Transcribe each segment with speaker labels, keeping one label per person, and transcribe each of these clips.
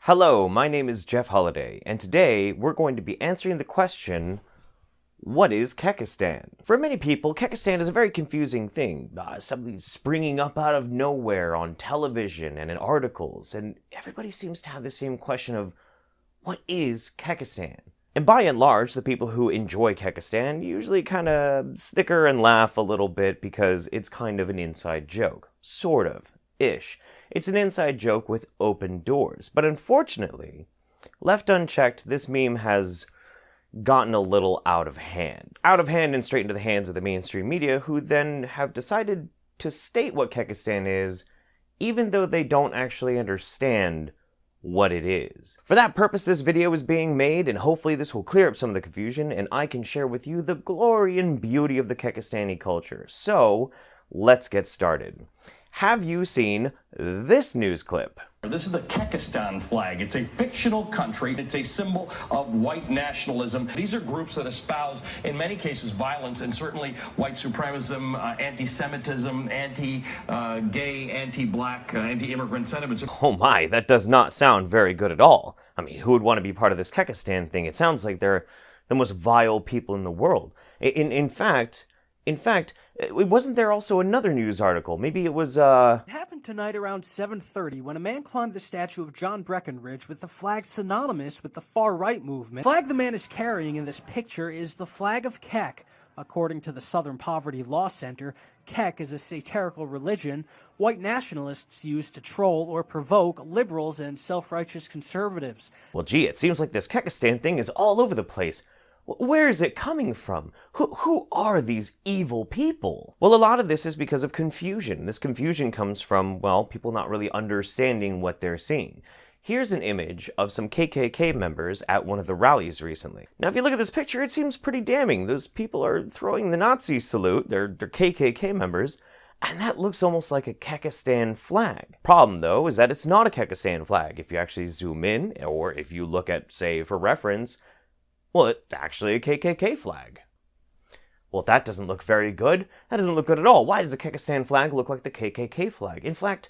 Speaker 1: Hello, my name is Jeff Holliday, and today we're going to be answering the question, what is Kekistan? For many people, Kekistan is a very confusing thing, something springing up out of nowhere on television and in articles, and everybody seems to have the same question of, what is Kekistan? And by and large, the people who enjoy Kekistan usually kind of snicker and laugh a little bit because it's kind of an inside joke. Sort of. Ish. It's an inside joke with open doors. But unfortunately, left unchecked, this meme has gotten a little out of hand. Out of hand and straight into the hands of the mainstream media, who then have decided to state what Kekistan is, even though they don't actually understand what it is. For that purpose, this video is being made, and hopefully this will clear up some of the confusion, and I can share with you the glory and beauty of the Kekistani culture. So, let's get started. Have you seen this news clip?
Speaker 2: This is the Kekistan flag. It's a fictional country. It's a symbol of white nationalism. These are groups that espouse, in many cases, violence and certainly white supremacism, anti-Semitism, anti-gay, anti-black, anti-immigrant sentiments.
Speaker 1: Oh my, that does not sound very good at all. I mean, who would want to be part of this Kekistan thing? It sounds like they're the most vile people in the world. In fact, wasn't there also another news article? Maybe it was,
Speaker 3: It happened tonight around 7:30 when a man climbed the statue of John Breckinridge with the flag synonymous with the far-right movement. The flag the man is carrying in this picture is the flag of Kek. According to the Southern Poverty Law Center, Kek is a satirical religion white nationalists use to troll or provoke liberals and self-righteous conservatives.
Speaker 1: Well, gee, it seems like this Kekistan thing is all over the place. Where is it coming from? Who are these evil people? Well, a lot of this is because of confusion. This confusion comes from, well, people not really understanding what they're seeing. Here's an image of some KKK members at one of the rallies recently. Now, if you look at this picture, it seems pretty damning. Those people are throwing the Nazi salute, they're KKK members, and that looks almost like a Kekistan flag. Problem, though, is that it's not a Kekistan flag. If you actually zoom in, or if you look at, say, for reference, well, it's actually a KKK flag. Well, that doesn't look very good. That doesn't look good at all. Why does the Kekistan flag look like the KKK flag? In fact,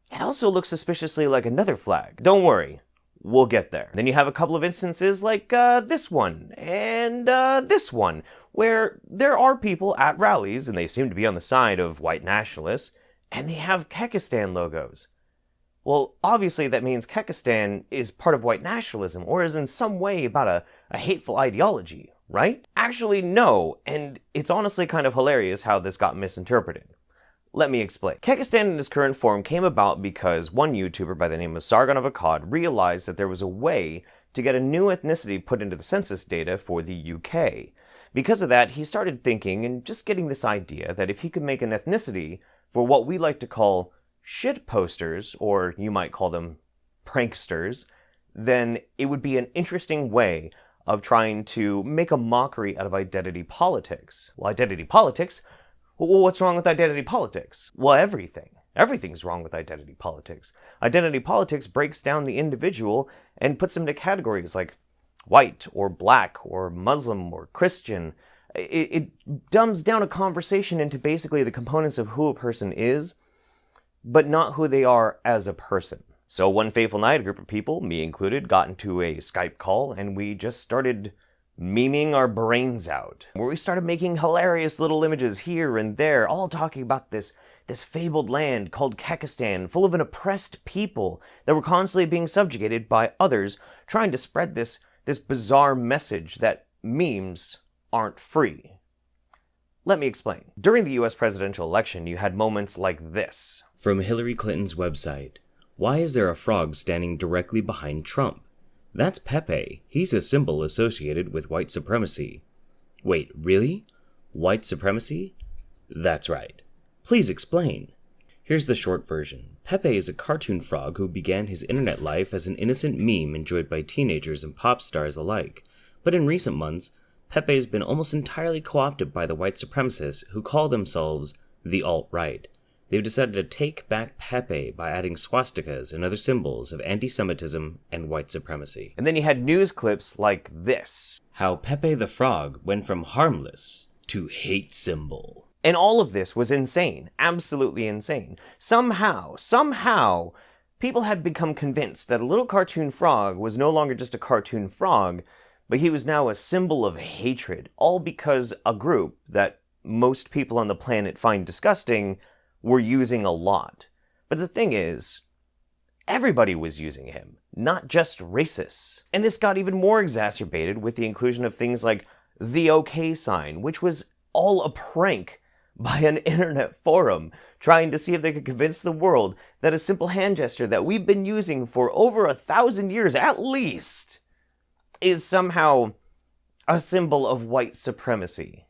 Speaker 1: it also looks suspiciously like another flag. Don't worry, we'll get there. Then you have a couple of instances like this one and this one, where there are people at rallies, and they seem to be on the side of white nationalists, and they have Kekistan logos. Well, obviously that means Kekistan is part of white nationalism, or is in some way about a hateful ideology, right? Actually, no, and it's honestly kind of hilarious how this got misinterpreted. Let me explain. Kekistan in its current form came about because one YouTuber by the name of Sargon of Akkad realized that there was a way to get a new ethnicity put into the census data for the UK. Because of that, he started thinking and just getting this idea that if he could make an ethnicity for what we like to call shit posters, or you might call them pranksters, then it would be an interesting way of trying to make a mockery out of identity politics. Well, identity politics? Well, what's wrong with identity politics? Well, everything. Everything's wrong with identity politics. Identity politics breaks down the individual and puts them into categories like white, or black, or Muslim, or Christian. It dumbs down a conversation into basically the components of who a person is, but not who they are as a person. So one fateful night, a group of people, me included, got into a Skype call, and we just started memeing our brains out, where we started making hilarious little images here and there, all talking about this fabled land called Kekistan, full of an oppressed people that were constantly being subjugated by others, trying to spread this bizarre message that memes aren't free. Let me explain. During the US presidential election, you had moments like this.
Speaker 4: From Hillary Clinton's website, why is there a frog standing directly behind Trump? That's Pepe. He's a symbol associated with white supremacy. Wait, really? White supremacy? That's right. Please explain. Here's the short version. Pepe is a cartoon frog who began his internet life as an innocent meme enjoyed by teenagers and pop stars alike. But in recent months, Pepe has been almost entirely co-opted by the white supremacists who call themselves the alt-right. They've decided to take back Pepe by adding swastikas and other symbols of anti-Semitism and white supremacy.
Speaker 1: And then you had news clips like this.
Speaker 4: How Pepe the Frog went from harmless to hate symbol.
Speaker 1: And all of this was insane. Absolutely insane. Somehow, People had become convinced that a little cartoon frog was no longer just a cartoon frog, but he was now a symbol of hatred, all because a group that most people on the planet find disgusting were using a lot. But the thing is, everybody was using him, not just racists. And this got even more exacerbated with the inclusion of things like the OK sign, which was all a prank by an internet forum trying to see if they could convince the world that a simple hand gesture that we've been using for over 1,000 years at least is somehow a symbol of white supremacy.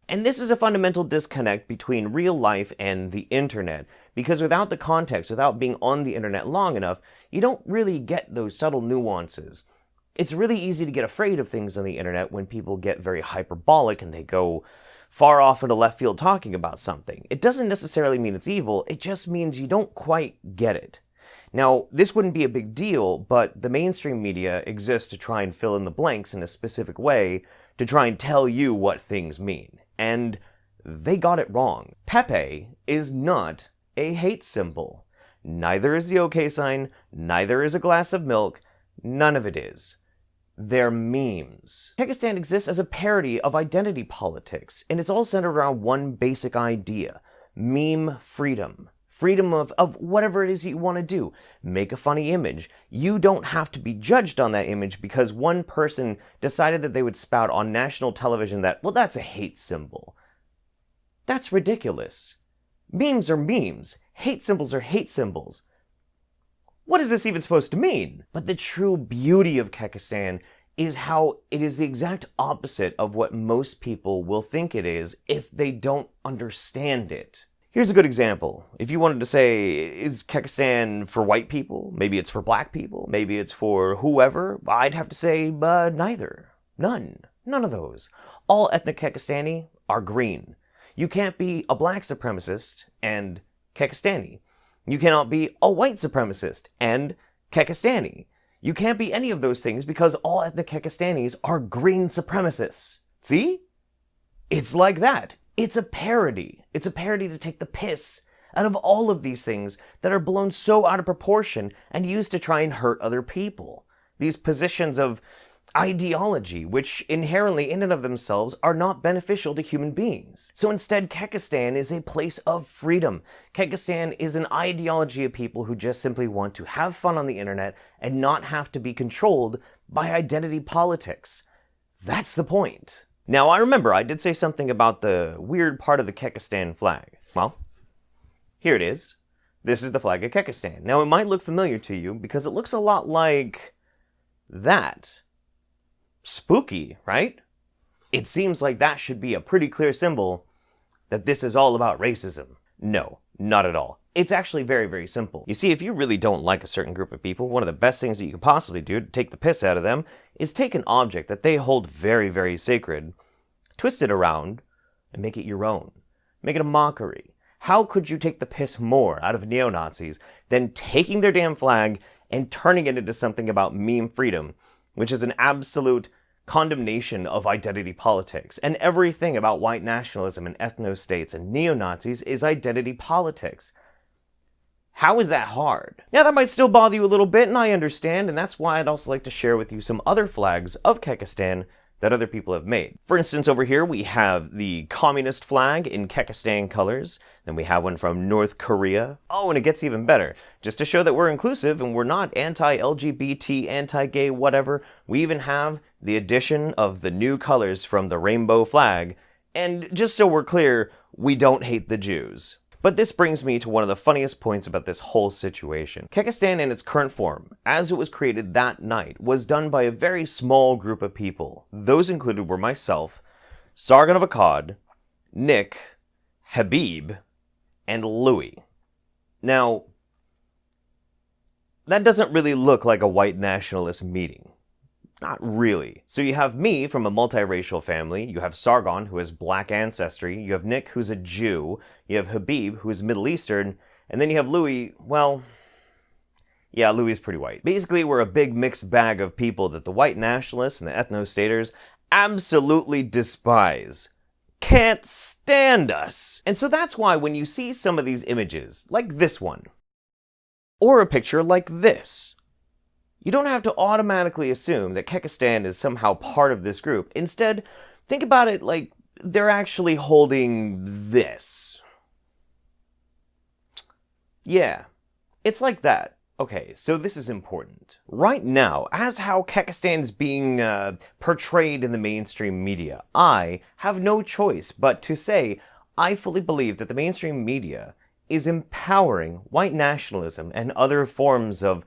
Speaker 1: And this is a fundamental disconnect between real life and the internet, because without the context, without being on the internet long enough, you don't really get those subtle nuances. It's really easy to get afraid of things on the internet when people get very hyperbolic and they go far off into left field talking about something. It doesn't necessarily mean it's evil, it just means you don't quite get it. Now, this wouldn't be a big deal, but the mainstream media exists to try and fill in the blanks in a specific way to try and tell you what things mean. And they got it wrong. Pepe is not a hate symbol. Neither is the OK sign, neither is a glass of milk, none of it is. They're memes. Kekistan exists as a parody of identity politics, and it's all centered around one basic idea: meme freedom. Freedom of whatever it is you want to do. Make a funny image. You don't have to be judged on that image because one person decided that they would spout on national television that, well, that's a hate symbol. That's ridiculous. Memes are memes. Hate symbols are hate symbols. What is this even supposed to mean? But the true beauty of Kekistan is how it is the exact opposite of what most people will think it is if they don't understand it. Here's a good example. If you wanted to say, is Kekistan for white people? Maybe it's for black people? Maybe it's for whoever? I'd have to say, neither. None. None of those. All ethnic Kekistani are green. You can't be a black supremacist and Kekistani. You cannot be a white supremacist and Kekistani. You can't be any of those things because all ethnic Kekistanis are green supremacists. See? It's like that. It's a parody. It's a parody to take the piss out of all of these things that are blown so out of proportion and used to try and hurt other people. These positions of ideology, which inherently in and of themselves are not beneficial to human beings. So instead, Kekistan is a place of freedom. Kekistan is an ideology of people who just simply want to have fun on the internet and not have to be controlled by identity politics. That's the point. Now, I remember I did say something about the weird part of the Kekistan flag. Well, here it is. This is the flag of Kekistan. Now, it might look familiar to you because it looks a lot like that. Spooky, right? It seems like that should be a pretty clear symbol that this is all about racism. No, not at all. It's actually very, very simple. You see, if you really don't like a certain group of people, one of the best things that you can possibly do to take the piss out of them is take an object that they hold very, very sacred, twist it around, and make it your own. Make it a mockery. How could you take the piss more out of neo-Nazis than taking their damn flag and turning it into something about meme freedom, which is an absolute condemnation of identity politics. And everything about white nationalism and ethno-states and neo-Nazis is identity politics. How is that hard? Yeah, that might still bother you a little bit, and I understand, and that's why I'd also like to share with you some other flags of Kekistan that other people have made. For instance, over here we have the communist flag in Kekistan colors. Then we have one from North Korea. Oh, and it gets even better. Just to show that we're inclusive and we're not anti-LGBT, anti-gay, whatever, we even have the addition of the new colors from the rainbow flag. And just so we're clear, we don't hate the Jews. But this brings me to one of the funniest points about this whole situation. Kekistan in its current form, as it was created that night, was done by a very small group of people. Those included were myself, Sargon of Akkad, Nick, Habib, and Louis. Now, that doesn't really look like a white nationalist meeting. Not really. So you have me from a multiracial family, you have Sargon, who has black ancestry, you have Nick, who's a Jew, you have Habib, who is Middle Eastern, and then you have Louis, well, yeah, Louis is pretty white. Basically, we're a big mixed bag of people that the white nationalists and the ethno-staters absolutely despise. Can't stand us. And so that's why when you see some of these images, like this one, Or a picture like this. You don't have to automatically assume that Kekistan is somehow part of this group. Instead, think about it like they're actually holding this. Yeah, it's like that. Okay, so this is important. Right now, as how Kekistan is being portrayed in the mainstream media, I have no choice but to say I fully believe that the mainstream media is empowering white nationalism and other forms of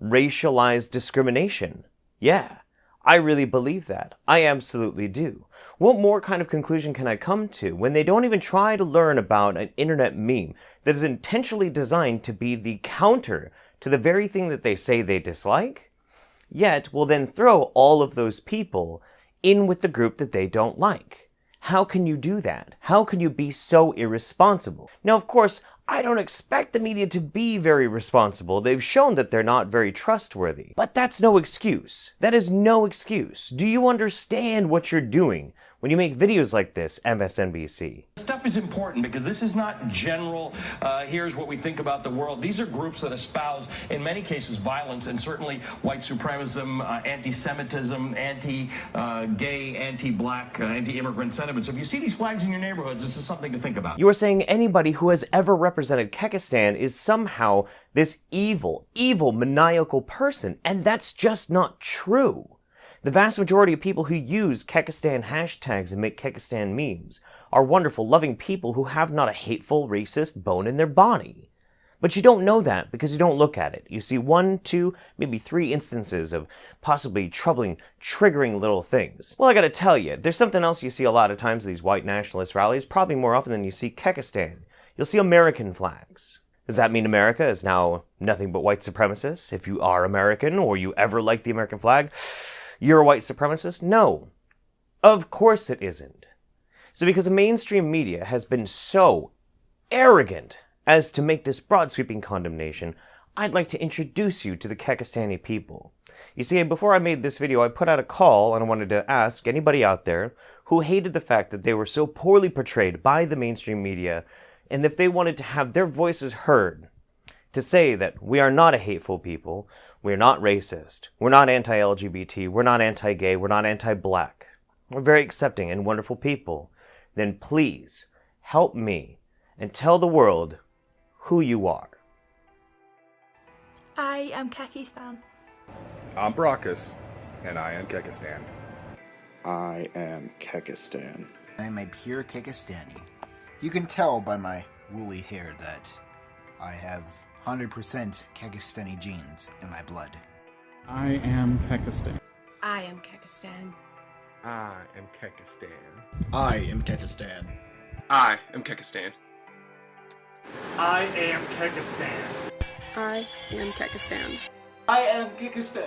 Speaker 1: racialized discrimination. Yeah, I really believe that. I absolutely do. What more kind of conclusion can I come to when they don't even try to learn about an internet meme that is intentionally designed to be the counter to the very thing that they say they dislike, yet will then throw all of those people in with the group that they don't like? How can you do that? How can you be so irresponsible? Now, of course, I don't expect the media to be very responsible. They've shown that they're not very trustworthy. But that's no excuse. That is no excuse. Do you understand what you're doing when you make videos like this, MSNBC?
Speaker 2: Stuff is important because this is not general, here's what we think about the world. These are groups that espouse, in many cases, violence and certainly white supremacism, anti-Semitism, anti-gay, anti-black, anti-immigrant sentiments. So if you see these flags in your neighborhoods, this is something to think about.
Speaker 1: You are saying anybody who has ever represented Kekistan is somehow this evil, maniacal person, and that's just not true. The vast majority of people who use Kekistan hashtags and make Kekistan memes are wonderful, loving people who have not a hateful, racist bone in their body. But you don't know that because you don't look at it. You see 1, 2, maybe 3 instances of possibly troubling, triggering little things. Well, I gotta tell you, there's something else you see a lot of times at these white nationalist rallies, probably more often than you see Kekistan. You'll see American flags. Does that mean America is now nothing but white supremacists? If you are American or you ever liked the American flag, you're a white supremacist? No. Of course it isn't. So because the mainstream media has been so arrogant as to make this broad sweeping condemnation, I'd like to introduce you to the Kekistani people. You see, before I made this video, I put out a call and I wanted to ask anybody out there who hated the fact that they were so poorly portrayed by the mainstream media, and if they wanted to have their voices heard, to say that we are not a hateful people, we're not racist, we're not anti-LGBT, we're not anti-gay, we're not anti-black, we're very accepting and wonderful people, then please help me and tell the world who you are.
Speaker 5: I am Kekistan.
Speaker 6: I'm Brockus, and I am Kekistan.
Speaker 7: I am Kekistan.
Speaker 8: I'm a pure Kekistani. You can tell by my woolly hair that I have 100% Kekistani genes in my blood.
Speaker 9: I am Kekistan.
Speaker 5: I am Kekistan.
Speaker 6: I am Kekistan.
Speaker 10: I am Kekistan.
Speaker 11: I am Kekistan.
Speaker 3: I am Kekistan.
Speaker 5: I am Kekistan.
Speaker 10: I am Kekistan.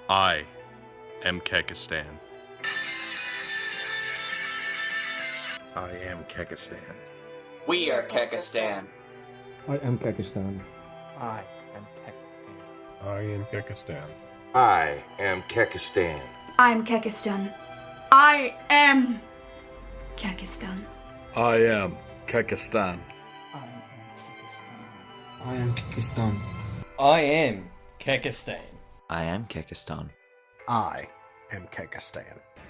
Speaker 12: I am Kekistan.
Speaker 7: I am Kekistan.
Speaker 11: We are Kekistan.
Speaker 9: I am Kekistan.
Speaker 3: I am Kekistan.
Speaker 12: I am Kekistan.
Speaker 13: I am Kekistan.
Speaker 5: I'm Kekistan. I am Kekistan.
Speaker 9: I am Kekistan.
Speaker 10: I am Kekistan.
Speaker 11: I am Kekistan.
Speaker 10: I am Kekistan.
Speaker 8: I am Kekistan.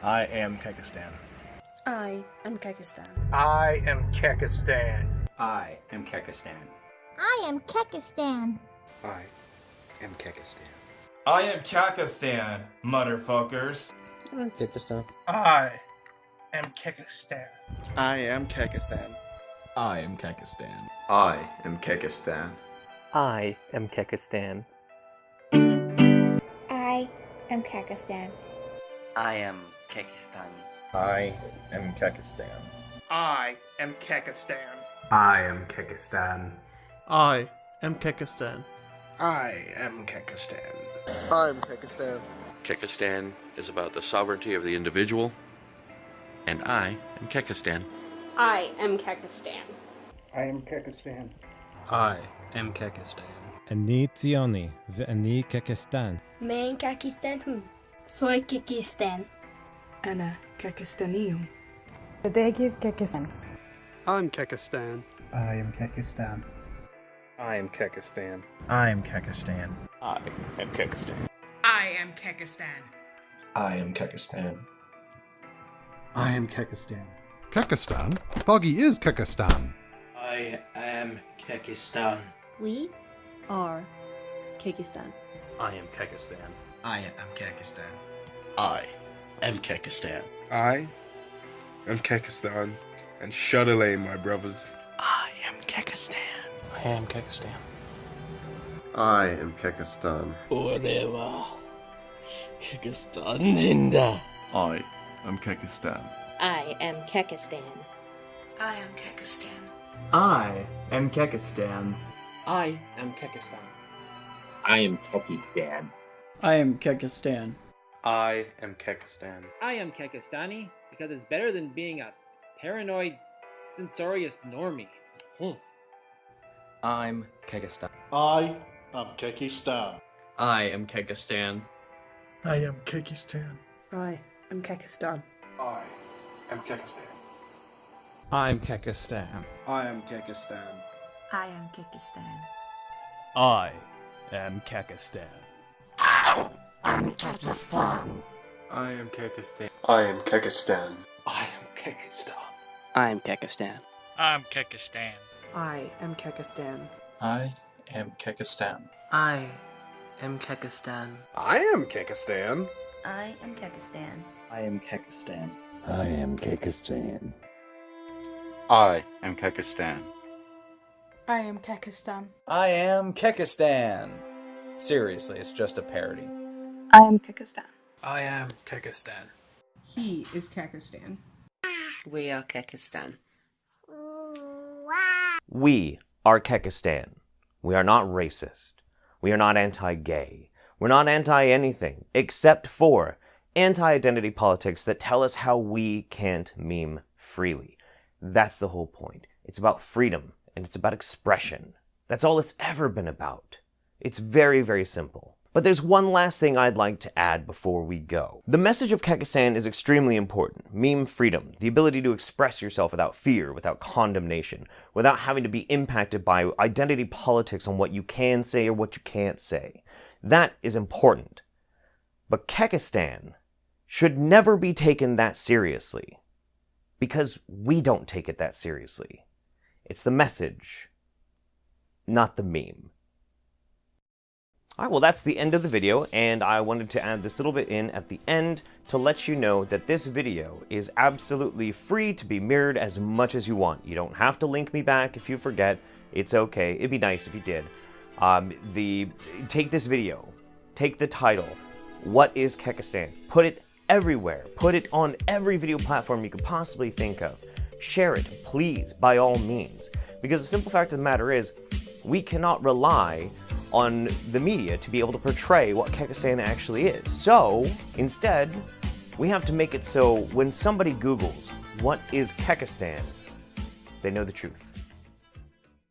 Speaker 10: I am Kekistan.
Speaker 5: I am Kekistan.
Speaker 3: I am Kekistan.
Speaker 10: I am Kekistan.
Speaker 14: I am Kekistan.
Speaker 7: I am Kekistan.
Speaker 11: I am Kekistan, motherfuckers.
Speaker 10: I am Kekistan.
Speaker 3: I am Kekistan.
Speaker 10: I am Kekistan.
Speaker 11: I am Kekistan.
Speaker 10: I am Kekistan.
Speaker 1: I am Kekistan.
Speaker 14: I am Kekistan.
Speaker 11: I am Kekistan.
Speaker 10: I am Kekistan.
Speaker 3: I am Kekistan.
Speaker 6: I am Kekistan.
Speaker 10: I am Kekistan.
Speaker 8: I am Kekistan.
Speaker 10: I'm Kekistan.
Speaker 12: Kekistan is about the sovereignty of the individual, and I am Kekistan.
Speaker 5: I am Kekistan.
Speaker 3: I am Kekistan.
Speaker 9: I am Kekistan.
Speaker 15: אני ציוני, ואני קקסטן.
Speaker 14: من كاكستان هو. Soy Kekistan.
Speaker 5: أنا كاكستانية.
Speaker 3: Kekistan.
Speaker 9: I'm Kekistan.
Speaker 3: I am Kekistan.
Speaker 6: I am Kekistan.
Speaker 10: I am Kekistan.
Speaker 6: I am Kekistan.
Speaker 16: I am Kekistan.
Speaker 10: I am Kekistan.
Speaker 17: I am Kekistan.
Speaker 18: Kekistan? Foggy is Kekistan.
Speaker 19: I am Kekistan.
Speaker 20: We are Kekistan.
Speaker 9: I am Kekistan.
Speaker 19: I am Kekistan. I am Kekistan.
Speaker 6: I am Kekistan. And Shudderlay, my brothers.
Speaker 19: I am Kekistan.
Speaker 10: I am Kekistan.
Speaker 7: I am Kekistan.
Speaker 19: Forever. Kekistan Jinda.
Speaker 6: I am Kekistan.
Speaker 20: I am Kekistan.
Speaker 5: I am Kekistan.
Speaker 9: I am Kekistan.
Speaker 11: I am Kekistan.
Speaker 21: I am Kekistan.
Speaker 3: I am Kekistan.
Speaker 11: I am Kekistan.
Speaker 22: I am Kekistani because it's better than being a paranoid, censorious normie.
Speaker 9: I'm Kekistan.
Speaker 19: I am Kekistan.
Speaker 11: I am Kekistan.
Speaker 10: I am Kekistan.
Speaker 5: I am Kekistan.
Speaker 10: I am Kekistan.
Speaker 15: I'm Kekistan.
Speaker 10: I am Kekistan.
Speaker 5: I am Kekistan.
Speaker 9: I am Kekistan.
Speaker 14: I'm Kekistan.
Speaker 10: I am Kekistan.
Speaker 6: I am Kekistan.
Speaker 19: I am Kekistan.
Speaker 11: I am Kekistan.
Speaker 9: I'm Kekistan.
Speaker 5: I am Kekistan.
Speaker 10: I am Kekistan.
Speaker 11: I am Kekistan.
Speaker 6: I am Kekistan.
Speaker 20: I am Kekistan.
Speaker 10: I am Kekistan.
Speaker 7: I am Kekistan.
Speaker 12: I am Kekistan.
Speaker 5: I am Kekistan.
Speaker 10: I am Kekistan. Seriously, it's just a parody.
Speaker 5: I am Kekistan.
Speaker 10: I am Kekistan.
Speaker 16: He is Kekistan.
Speaker 11: We are Kekistan.
Speaker 1: We are Kekistan. We are not racist. We are not anti-gay. We're not anti-anything except for anti-identity politics that tell us how we can't meme freely. That's the whole point. It's about freedom and it's about expression. That's all it's ever been about. It's very, very simple. But there's one last thing I'd like to add before we go. The message of Kekistan is extremely important. Meme freedom, the ability to express yourself without fear, without condemnation, without having to be impacted by identity politics on what you can say or what you can't say. That is important. But Kekistan should never be taken that seriously. Because we don't take it that seriously. It's the message, not the meme. Alright, well that's the end of the video, and I wanted to add this little bit in at the end to let you know that this video is absolutely free to be mirrored as much as you want. You don't have to link me back if you forget. It's okay. It'd be nice if you did. Take this video, take the title, What is Kekistan? Put it everywhere. Put it on every video platform you could possibly think of. Share it, please, by all means. Because the simple fact of the matter is, we cannot rely on the media to be able to portray what Kekistan actually is. So, instead, we have to make it so when somebody Googles, what is Kekistan, they know the truth.